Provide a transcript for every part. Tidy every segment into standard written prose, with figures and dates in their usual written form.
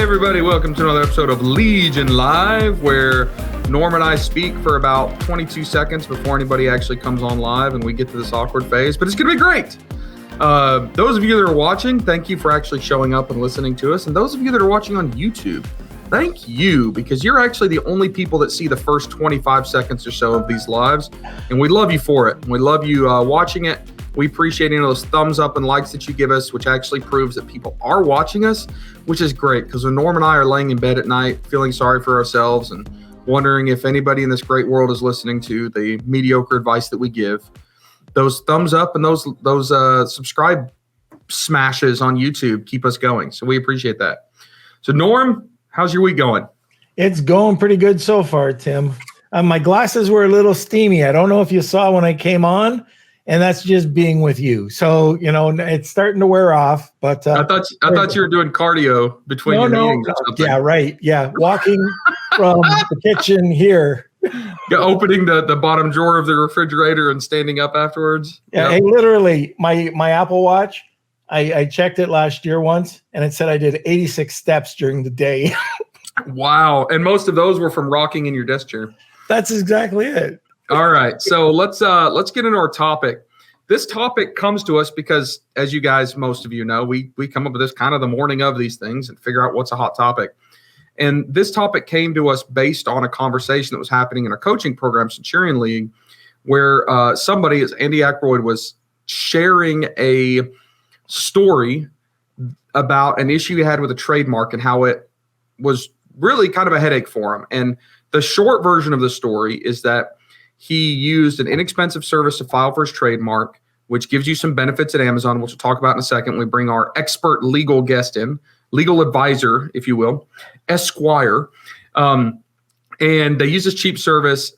everybody, welcome to another episode of Legion Live, where Norm and I speak for about 22 seconds before anybody actually comes on live and we get to this awkward phase, but it's going to be great. Those of you that are watching, thank you for actually showing up and listening to us. And those of you that are watching on YouTube, thank you, because you're actually the only people that see the first 25 seconds or so of these lives. And we love you for it. We love you watching it. We appreciate those thumbs up and likes that you give us, which actually proves that people are watching us, which is great, because when Norm and I are laying in bed at night feeling sorry for ourselves and wondering if anybody in this great world is listening to the mediocre advice that we give, those thumbs up and those subscribe smashes on YouTube keep us going. So we appreciate that. So Norm, how's your week going? It's going pretty good so far, Tim. My glasses were a little steamy. I don't know if you saw when I came on. And that's just being with you. So, it's starting to wear off. But I thought you were doing cardio between your meetings or something. Yeah, right. Yeah, walking from the kitchen here. Opening the bottom drawer of the refrigerator and standing up afterwards. Yeah, hey, literally, my Apple Watch, I checked it last year once, and it said I did 86 steps during the day. Wow. And most of those were from rocking in your desk chair. That's exactly it. All right, so let's get into our topic. This topic comes to us because, as you guys, most of you know, we come up with this kind of the morning of these things and figure out what's a hot topic. And this topic came to us based on a conversation that was happening in a coaching program, Centurion League, where somebody, as Andy Aykroyd, was sharing a story about an issue he had with a trademark and how it was really kind of a headache for him. And the short version of the story is that he used an inexpensive service to file for his trademark, which gives you some benefits at Amazon, which we'll talk about in a second. We bring our expert legal guest in, legal advisor, if you will, Esquire. And they used this cheap service,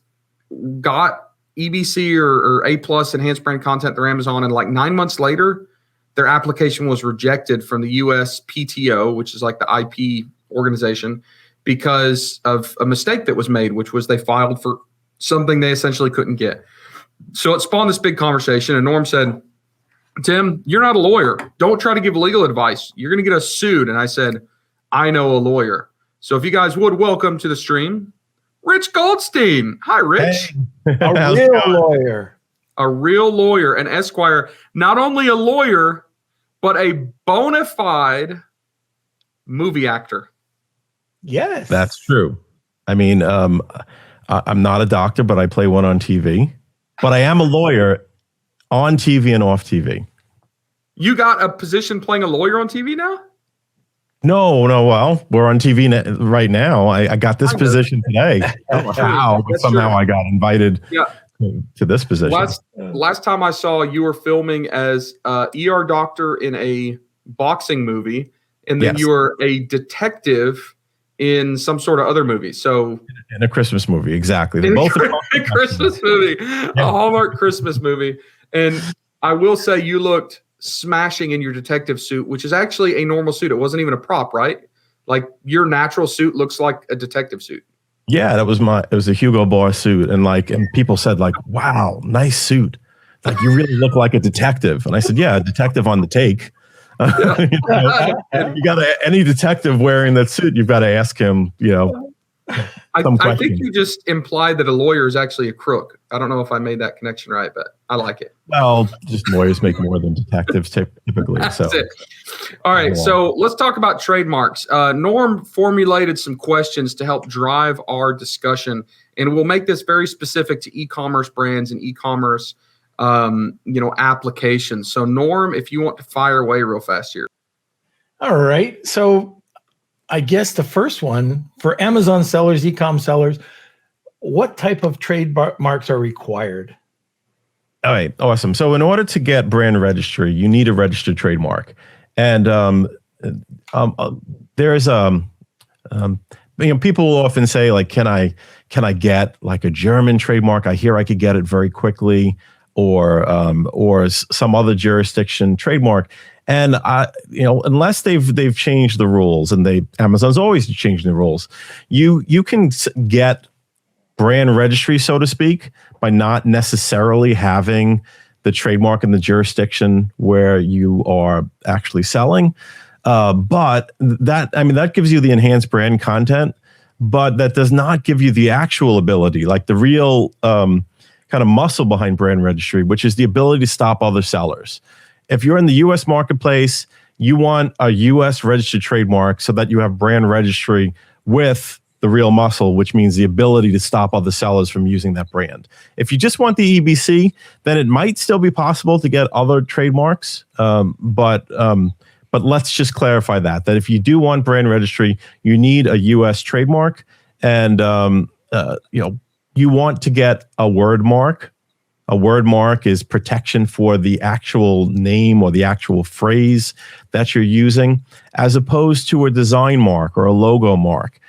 got EBC or A+ enhanced brand content through Amazon, and like 9 months later, their application was rejected from the USPTO, which is like the IP organization, because of a mistake that was made, which was they filed for something they essentially couldn't get. So it spawned this big conversation, and Norm said, Tim, you're not a lawyer. Don't try to give legal advice. You're going to get us sued. And I said, I know a lawyer. So if you guys would welcome to the stream, Rich Goldstein. Hi, Rich. Hey, a real lawyer. A real lawyer, an Esquire, not only a lawyer, but a bona fide movie actor. Yes. That's true. I mean, I'm not a doctor, but I play one on TV. But I am a lawyer on TV and off TV. You got a position playing a lawyer on TV now? No. Well, we're on TV right now. I got this position today. I don't know how, but somehow I got invited to this position. Last time I saw you were filming as ER doctor in a boxing movie, and then you were a detective in some sort of other movie. So in a Christmas movie, exactly. In a Christmas movie, a Hallmark Christmas movie. And I will say you looked smashing in your detective suit, which is actually a normal suit. It wasn't even a prop, right? Like your natural suit looks like a detective suit. Yeah, it was a Hugo Boss suit. And people said wow, nice suit. Like you really look like a detective. And I said, yeah, a detective on the take. You got any detective wearing that suit, you've got to ask him, I think you just implied that a lawyer is actually a crook. I don't know if I made that connection right, but I like it. Well, just lawyers make more than detectives typically. That's it. All right, so let's talk about trademarks. Norm formulated some questions to help drive our discussion, and we'll make this very specific to e-commerce brands and e-commerce applications. So Norm, if you want to fire away real fast here. All right. So I guess the first one for Amazon sellers, e-com sellers, what type of trademarks are required? All right. Awesome. So in order to get brand registry, you need a registered trademark. And there's people will often say can I get like a German trademark? I hear I could get it very quickly. Or some other jurisdiction trademark, and unless they've changed the rules, and Amazon's always changing the rules, you can get brand registry, so to speak, by not necessarily having the trademark in the jurisdiction where you are actually selling. But that gives you the enhanced brand content, but that does not give you the actual ability, like the real kind of muscle behind brand registry, which is the ability to stop other sellers. If you're in the U.S. marketplace, you want a U.S. registered trademark so that you have brand registry with the real muscle, which means the ability to stop other sellers from using that brand. If you just want the EBC, then it might still be possible to get other trademarks. But let's just clarify that if you do want brand registry, you need a U.S. trademark, and you want to get a word mark. A word mark is protection for the actual name or the actual phrase that you're using, as opposed to a design mark or a logo mark.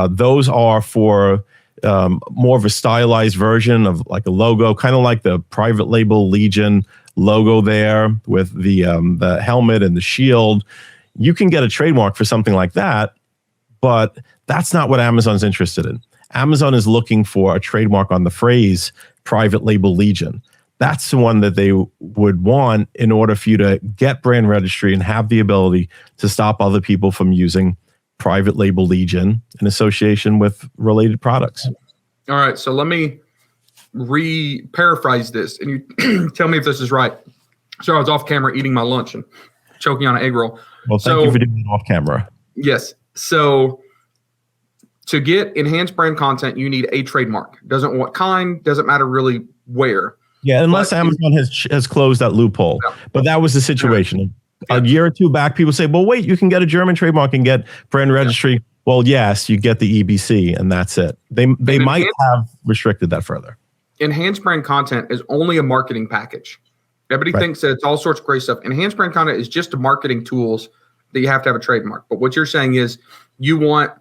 Those are for more of a stylized version of like a logo, kind of like the private label Legion logo there with the helmet and the shield. You can get a trademark for something like that, but that's not what Amazon's interested in. Amazon is looking for a trademark on the phrase private label Legion. That's the one that they would want in order for you to get brand registry and have the ability to stop other people from using private label Legion in association with related products. All right, so let me paraphrase this, and you tell me if this is right. So I was off camera eating my lunch and choking on an egg roll. Well, thank you for doing it off camera. Yes. So to get enhanced brand content, you need a trademark. Doesn't what kind, doesn't matter really where. Yeah, unless Amazon has closed that loophole. Yeah. But that was the situation. Yeah. A year or two back, people say, well, wait, you can get a German trademark and get brand registry. Yeah. Well, yes, you get the EBC, and that's it. They might have restricted that further. Enhanced brand content is only a marketing package. Everybody thinks that it's all sorts of great stuff. Enhanced brand content is just a marketing tools that you have to have a trademark. But what you're saying is you want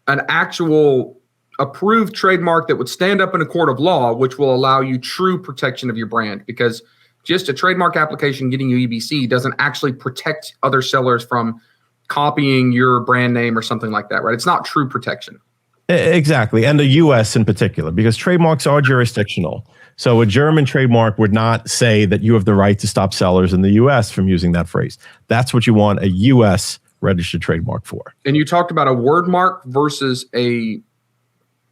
an actual approved trademark that would stand up in a court of law, which will allow you true protection of your brand, because just a trademark application getting you EBC doesn't actually protect other sellers from copying your brand name or something like that, right? It's not true protection. Exactly. And the U.S. in particular, because trademarks are jurisdictional. So a German trademark would not say that you have the right to stop sellers in the U.S. from using that phrase. That's what you want a U.S. registered trademark for. And you talked about a word mark versus a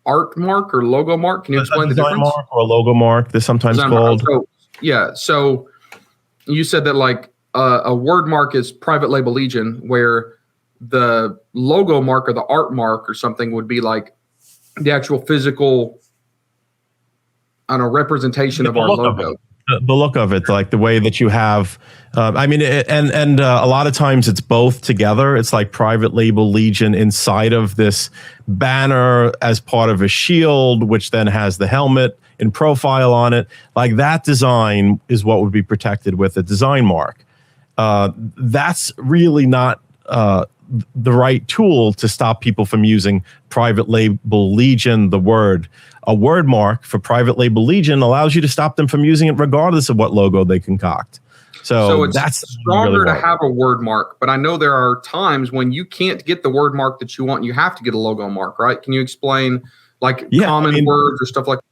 art mark or logo mark. Can you explain the difference? Mark or a logo mark, they're sometimes called. So you said that like a word mark is private label Legion, where the logo mark or the art mark or something would be like the actual physical, representation of our logo. The look of it, like the way that you have, a lot of times it's both together. It's like private label Legion inside of this banner as part of a shield, which then has the helmet in profile on it. Like that design is what would be protected with a design mark. That's really not the right tool to stop people from using private label Legion, the word. A word mark for private label Legion allows you to stop them from using it regardless of what logo they concoct. So it's that's stronger really to have a word mark, but I know there are times when you can't get the word mark that you want. You have to get a logo mark, right? Can you explain common words or stuff like that?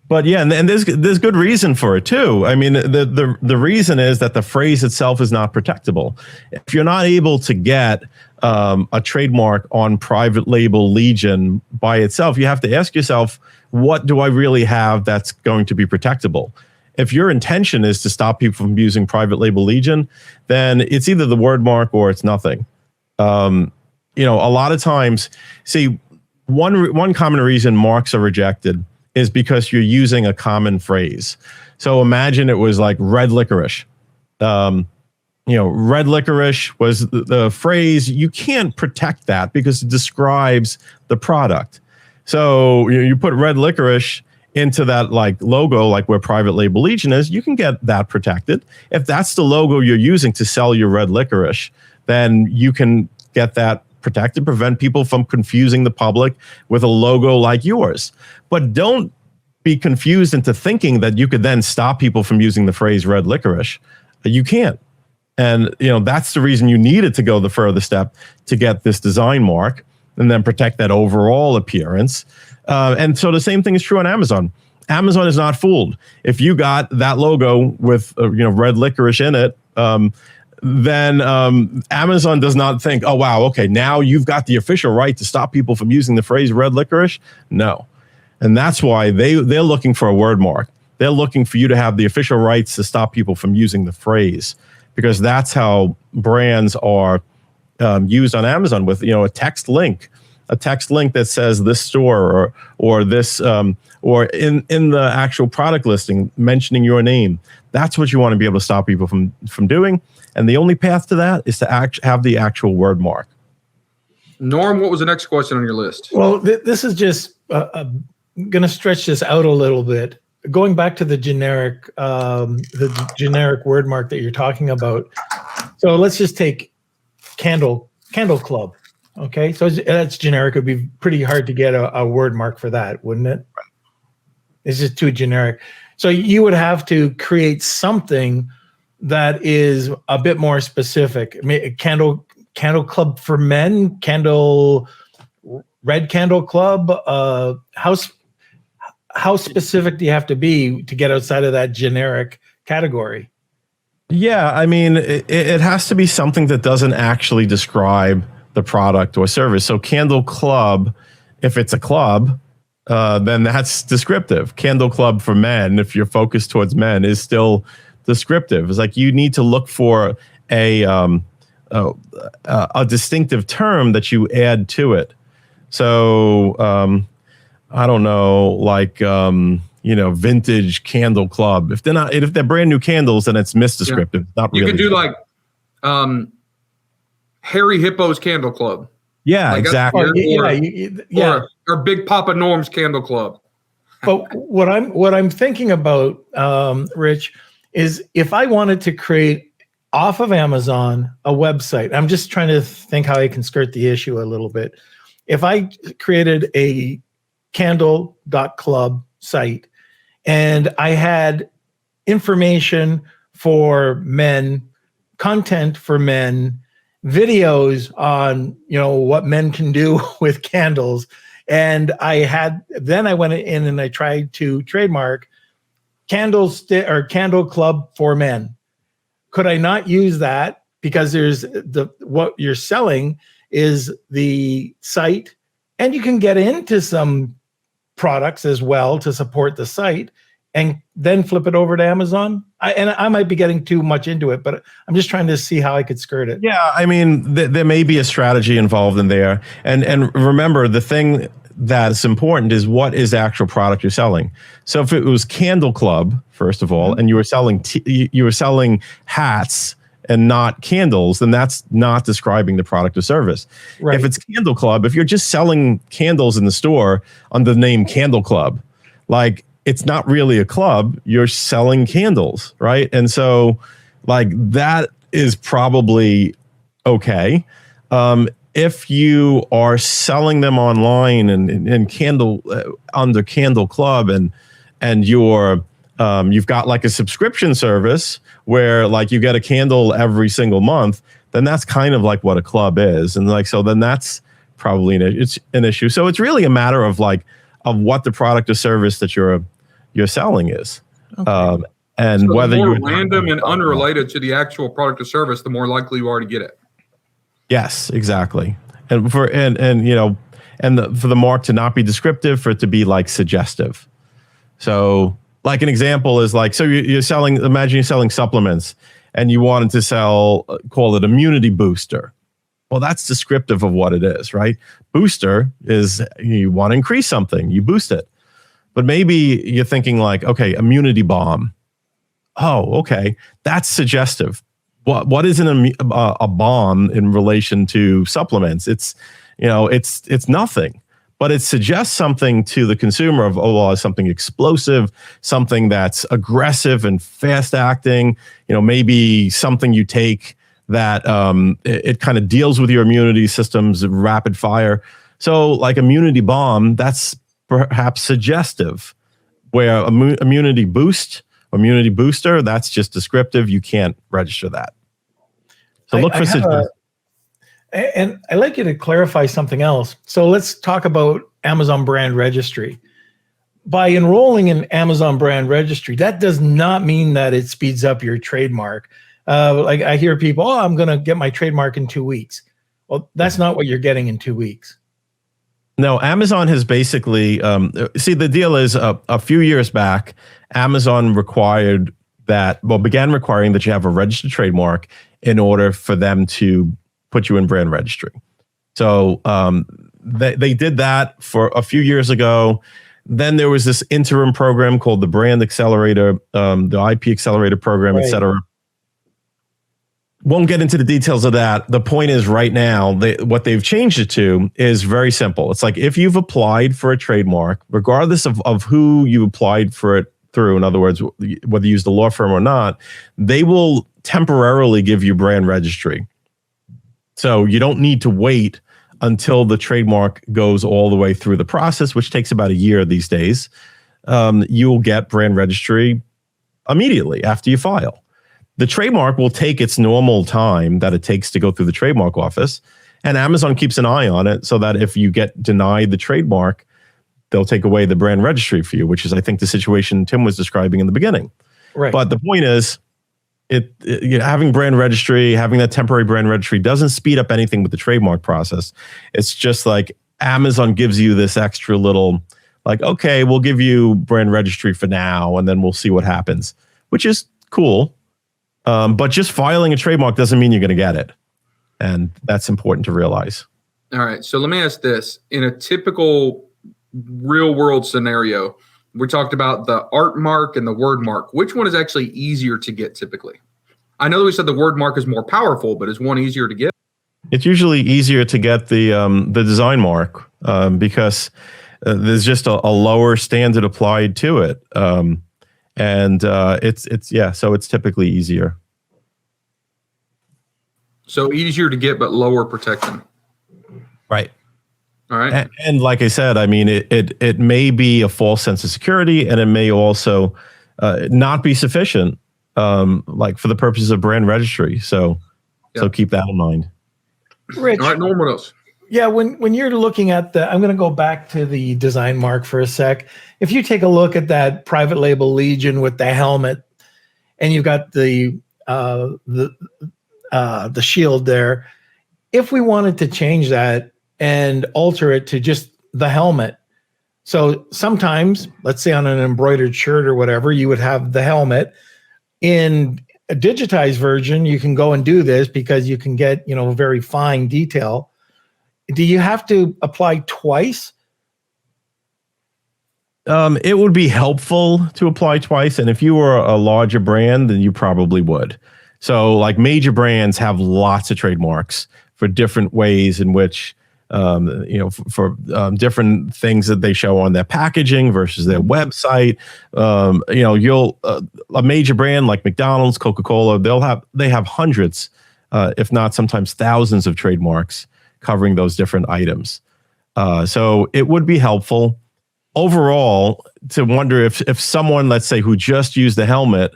But yeah, and there's good reason for it too. I mean, the reason is that the phrase itself is not protectable. If you're not able to get a trademark on private label Legion by itself, you have to ask yourself, what do I really have that's going to be protectable? If your intention is to stop people from using private label Legion, then it's either the word mark or it's nothing. A lot of times, see, one common reason marks are rejected is because you're using a common phrase. So imagine it was like red licorice. Red licorice was the phrase. You can't protect that because it describes the product. So you put red licorice into that like logo, like where private label Legion is, you can get that protected. If that's the logo you're using to sell your red licorice, then you can get that protected, prevent people from confusing the public with a logo like yours. But don't be confused into thinking that you could then stop people from using the phrase red licorice. You can't. And that's the reason you needed to go the further step to get this design mark and then protect that overall appearance. And so the same thing is true on Amazon. Amazon is not fooled. If you got that logo with red licorice in it, then Amazon does not think, oh, wow, okay, now you've got the official right to stop people from using the phrase red licorice. No. And that's why they're looking for a word mark. They're looking for you to have the official rights to stop people from using the phrase, because that's how brands are used on Amazon, with a text link that says this store or this or in the actual product listing mentioning your name. That's what you want to be able to stop people from doing. And the only path to that is to have the actual word mark. Norm, what was the next question on your list? Well, this is just going to stretch this out a little bit. Going back to the generic word mark that you're talking about. So let's just take Candle Club. Okay, so that's generic. It would be pretty hard to get a word mark for that, wouldn't it? It's just too generic. So you would have to create something that is a bit more specific. Candle Club for men, Red Candle Club. How specific do you have to be to get outside of that generic category? Yeah, I mean, it has to be something that doesn't actually describe the product or service. So Candle Club, if it's a club, then that's descriptive. Candle Club for men, if you're focused towards men, is still descriptive. It's like you need to look for a distinctive term that you add to it. So I don't know, like vintage candle club. If they're brand new candles, then it's misdescriptive. Yeah. Not really. You could do like Harry Hippo's Candle Club. Yeah, like exactly. Or Big Papa Norm's Candle Club. But what I'm thinking about, Rich, is if I wanted to create off of Amazon a website, I'm just trying to think how I can skirt the issue a little bit. If I created a candle.club site and I had information for men, content for men, videos on what men can do with candles, and then I went in and I tried to trademark Candle Club for men. Could I not use that because there's what you're selling is the site, and you can get into some products as well to support the site, and then flip it over to Amazon? I might be getting too much into it, but I'm just trying to see how I could skirt it. Yeah, I mean, there may be a strategy involved in there. And remember, the thing that's important is what is the actual product you're selling. So if it was Candle Club, first of all, and you were selling hats and not candles, then that's not describing the product or service. Right. If it's Candle Club, if you're just selling candles in the store under the name Candle Club, like, it's not really a club, you're selling candles, right? And so like that is probably okay. If you are selling them online and candle under Candle Club and you've got like a subscription service where like you get a candle every single month, then that's kind of like what a club is. And like, so then that's probably an issue. So it's really a matter of what the product or service that you're selling is. Okay. And so whether you're random and unrelated to the actual product or service, the more likely you are to get it. Yes, exactly. And for the mark to not be descriptive, for it to be like suggestive. So like an example is like, so imagine you're selling supplements and you wanted to call it immunity booster. Well, that's descriptive of what it is, right? Booster is you want to increase something, you boost it. But maybe you're thinking like, okay, immunity bomb. Oh, okay, that's suggestive. What is a bomb in relation to supplements? It's nothing, but it suggests something to the consumer of, something explosive, something that's aggressive and fast acting. Maybe something you take that it kind of deals with your immunity systems, rapid fire. So like immunity bomb, that's perhaps suggestive, where immunity boost, immunity booster, that's just descriptive. You can't register that. So look for suggestive. And I'd like you to clarify something else. So let's talk about Amazon Brand Registry. By enrolling in Amazon Brand Registry, that does not mean that it speeds up your trademark. Like I hear people, oh, I'm going to get my trademark in 2 weeks. Well, that's not what you're getting in 2 weeks. No, Amazon has basically, see, the deal is a few years back, Amazon began requiring that you have a registered trademark in order for them to put you in brand registry. So they did that for a few years ago. Then there was this interim program called the Brand Accelerator, the IP Accelerator program, et cetera. Won't get into the details of that. The point is right now, what they've changed it to is very simple. It's like if you've applied for a trademark, regardless of who you applied for it through, in other words, whether you use the law firm or not, they will temporarily give you brand registry. So you don't need to wait until the trademark goes all the way through the process, which takes about a year these days. You'll get brand registry immediately after you file. The trademark will take its normal time that it takes to go through the trademark office, and Amazon keeps an eye on it so that if you get denied the trademark, they'll take away the brand registry for you, which is, I think, the situation Tim was describing in the beginning. Right. But the point is, having brand registry, having that temporary brand registry doesn't speed up anything with the trademark process. It's just like Amazon gives you this extra little, like, okay, we'll give you brand registry for now, and then we'll see what happens, which is cool. But just filing a trademark doesn't mean you're going to get it. And that's important to realize. All right. So let me ask this. In a typical real world scenario, we talked about the art mark and the word mark. Which one is actually easier to get typically? I know that we said the word mark is more powerful, but is one easier to get? It's usually easier to get the design mark because there's just a lower standard applied to it. So it's typically easier. So easier to get, but lower protection. Right. All right. And like I said, I mean, it may be a false sense of security, and it may also not be sufficient, like for the purposes of brand registry. So keep that in mind. Rich. All right, Norm, what else? Yeah, when you're looking at I'm going to go back to the design mark for a sec. If you take a look at that private label Legion with the helmet, and you've got the shield there, if we wanted to change that and alter it to just the helmet, so sometimes, let's say on an embroidered shirt or whatever, you would have the helmet. In a digitized version, you can go and do this because you can get very fine detail. Do you have to apply twice? It would be helpful to apply twice. And if you were a larger brand, then you probably would. So like major brands have lots of trademarks for different ways in which, for different things that they show on their packaging versus their website. A major brand like McDonald's, Coca-Cola, they have hundreds, if not sometimes thousands of trademarks covering those different items. So it would be helpful overall to wonder if someone, let's say, who just used the helmet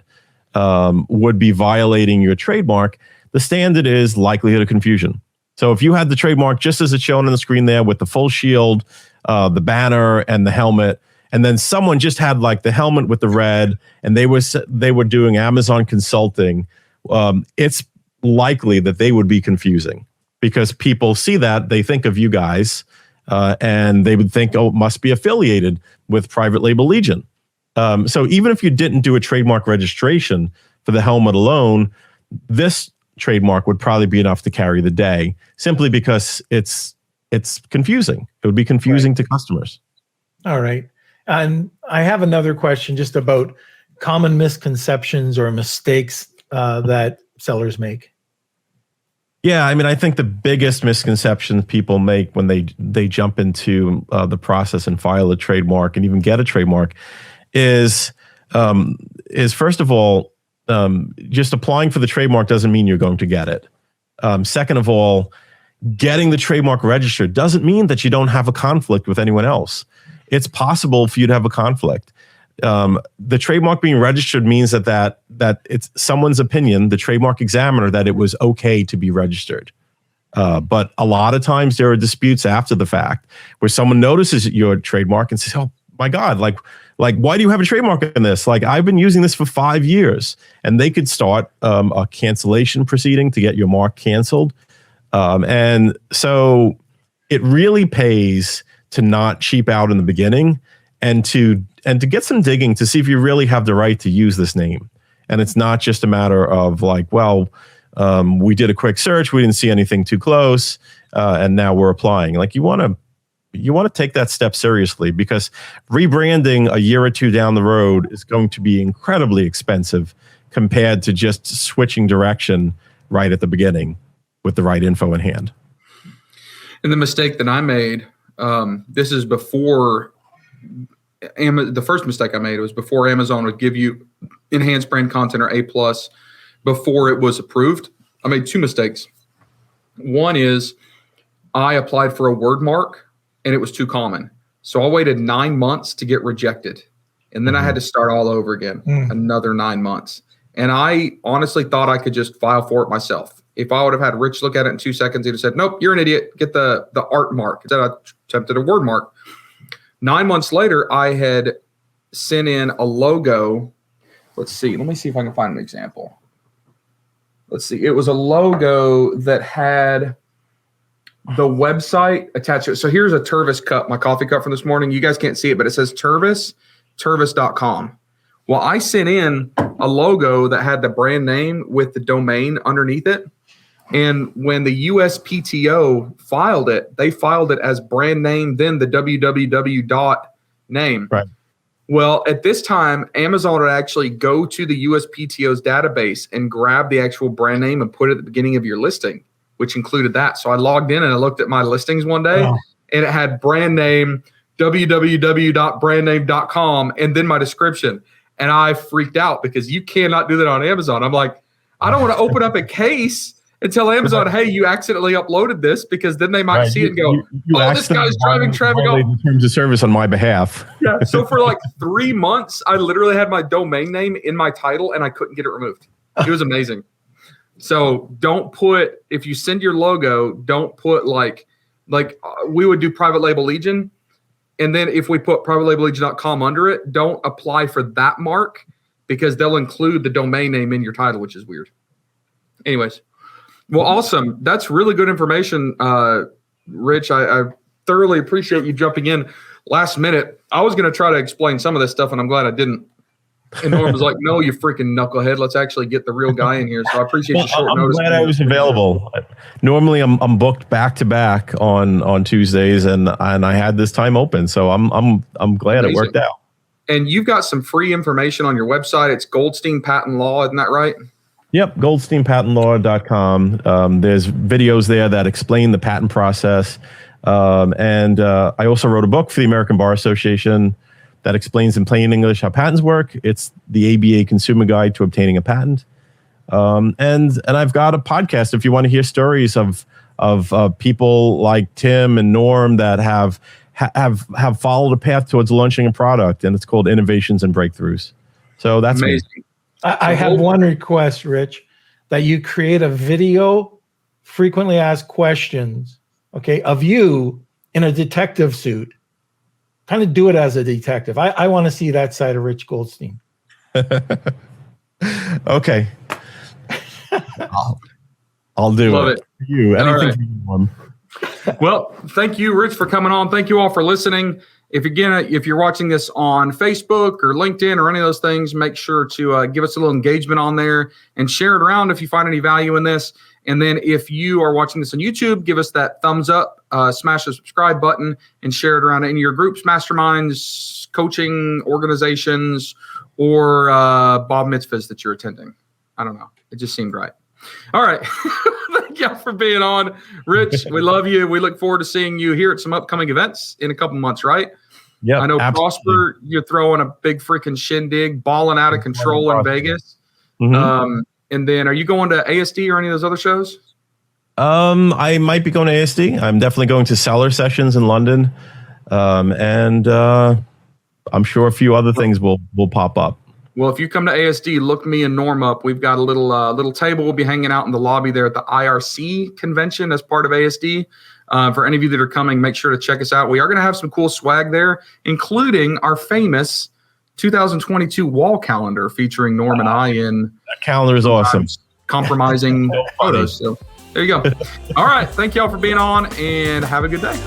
would be violating your trademark. The standard is likelihood of confusion. So if you had the trademark just as it's shown on the screen there with the full shield, the banner, and the helmet, and then someone just had like the helmet with the red, and they were doing Amazon consulting, it's likely that they would be confusing because people see that, they think of you guys, and they would think, oh, it must be affiliated with private label Legion. So even if you didn't do a trademark registration for the helmet alone, this trademark would probably be enough to carry the day, simply because it's confusing. It would be confusing to customers. All right. And I have another question just about common misconceptions or mistakes that sellers make. Yeah, I mean, I think the biggest misconception people make when they jump into the process and file a trademark and even get a trademark is first of all, just applying for the trademark doesn't mean you're going to get it. Second of all, getting the trademark registered doesn't mean that you don't have a conflict with anyone else. It's possible for you to have a conflict. The trademark being registered means that it's someone's opinion, the trademark examiner, that it was okay to be registered. But a lot of times there are disputes after the fact where someone notices your trademark and says, oh, my God, like why do you have a trademark in this? Like, I've been using this for 5 years, and they could start a cancellation proceeding to get your mark canceled. And so it really pays to not cheap out in the beginning, and to get some digging to see if you really have the right to use this name. And it's not just a matter of like, well, we did a quick search, we didn't see anything too close, and now we're applying. Like, you want to take that step seriously, because rebranding a year or two down the road is going to be incredibly expensive compared to just switching direction right at the beginning with the right info in hand. And the mistake that I made, this is before the first mistake I made was before Amazon would give you enhanced brand content or A+, before it was approved. I made two mistakes. One is I applied for a word mark and it was too common. So I waited 9 months to get rejected. And then I had to start all over again, another 9 months. And I honestly thought I could just file for it myself. If I would have had Rich look at it in 2 seconds, he'd have said, nope, you're an idiot. Get the art mark. Instead, I attempted a word mark. 9 months later, I had sent in a logo. Let's see. Let me see if I can find an example. Let's see. It was a logo that had the website attached to it. So here's a Tervis cup, my coffee cup from this morning. You guys can't see it, but it says Tervis.com. Well, I sent in a logo that had the brand name with the domain underneath it. And when the USPTO filed it, they filed it as brand name, then the www.name. Right. Well, at this time, Amazon would actually go to the USPTO's database and grab the actual brand name and put it at the beginning of your listing, which included that. So I logged in and I looked at my listings one day, and it had brand name, www.brandname.com, and then my description. And I freaked out because you cannot do that on Amazon. I'm like, I don't want to open up a case and tell Amazon, hey, you accidentally uploaded this, because then they might see it and go, this guy's driving traffic off. In terms of service on my behalf. Yeah. So for like 3 months, I literally had my domain name in my title and I couldn't get it removed. It was amazing. So don't put, if you send your logo, don't put like we would do Private Label Legion. And then if we put privatelabellegion.com under it, don't apply for that mark, because they'll include the domain name in your title, which is weird. Anyways. Well, awesome. That's really good information, Rich. I thoroughly appreciate you jumping in last minute. I was going to try to explain some of this stuff, and I'm glad I didn't. And Norm was like, no, you freaking knucklehead. Let's actually get the real guy in here. So I appreciate the short notice. I'm glad I was available. Normally, I'm booked back to back on Tuesdays, and I had this time open. So I'm glad Amazing. It worked out. And you've got some free information on your website. It's Goldstein Patent Law. Isn't that right? Yep, goldsteinpatentlaw.com. There's videos there that explain the patent process. And I also wrote a book for the American Bar Association that explains in plain English how patents work. It's the ABA Consumer Guide to Obtaining a Patent. And I've got a podcast if you want to hear stories of people like Tim and Norm that have followed a path towards launching a product, and it's called Innovations and Breakthroughs. So that's amazing. Me. I have one request, Rich, that you create a video, frequently asked questions, okay, of you in a detective suit. Kind of do it as a detective. I want to see that side of Rich Goldstein. Okay. I'll do Love it. You. Anything for you. Well, thank you, Rich, for coming on. Thank you all for listening. If you're watching this on Facebook or LinkedIn or any of those things, make sure to give us a little engagement on there and share it around if you find any value in this. And then if you are watching this on YouTube, give us that thumbs up, smash the subscribe button, and share it around in your groups, masterminds, coaching organizations, or Bob Mitzvahs that you're attending. I don't know. It just seemed right. All right. Thank y'all for being on. Rich, we love you. We look forward to seeing you here at some upcoming events in a couple months, right? Yeah, I know absolutely. Prosper, you're throwing a big freaking shindig, balling out of control in Vegas. Mm-hmm. And then are you going to ASD or any of those other shows? I might be going to ASD. I'm definitely going to Seller Sessions in London. And I'm sure a few other things will pop up. Well, if you come to ASD, look me and Norm up. We've got a little table. We'll be hanging out in the lobby there at the IRC convention as part of ASD. For any of you that are coming, make sure to check us out. We are going to have some cool swag there, including our famous 2022 wall calendar featuring Norm and I in That calendar is awesome. Compromising photos. So there you go. All right. Thank y'all for being on, and have a good day.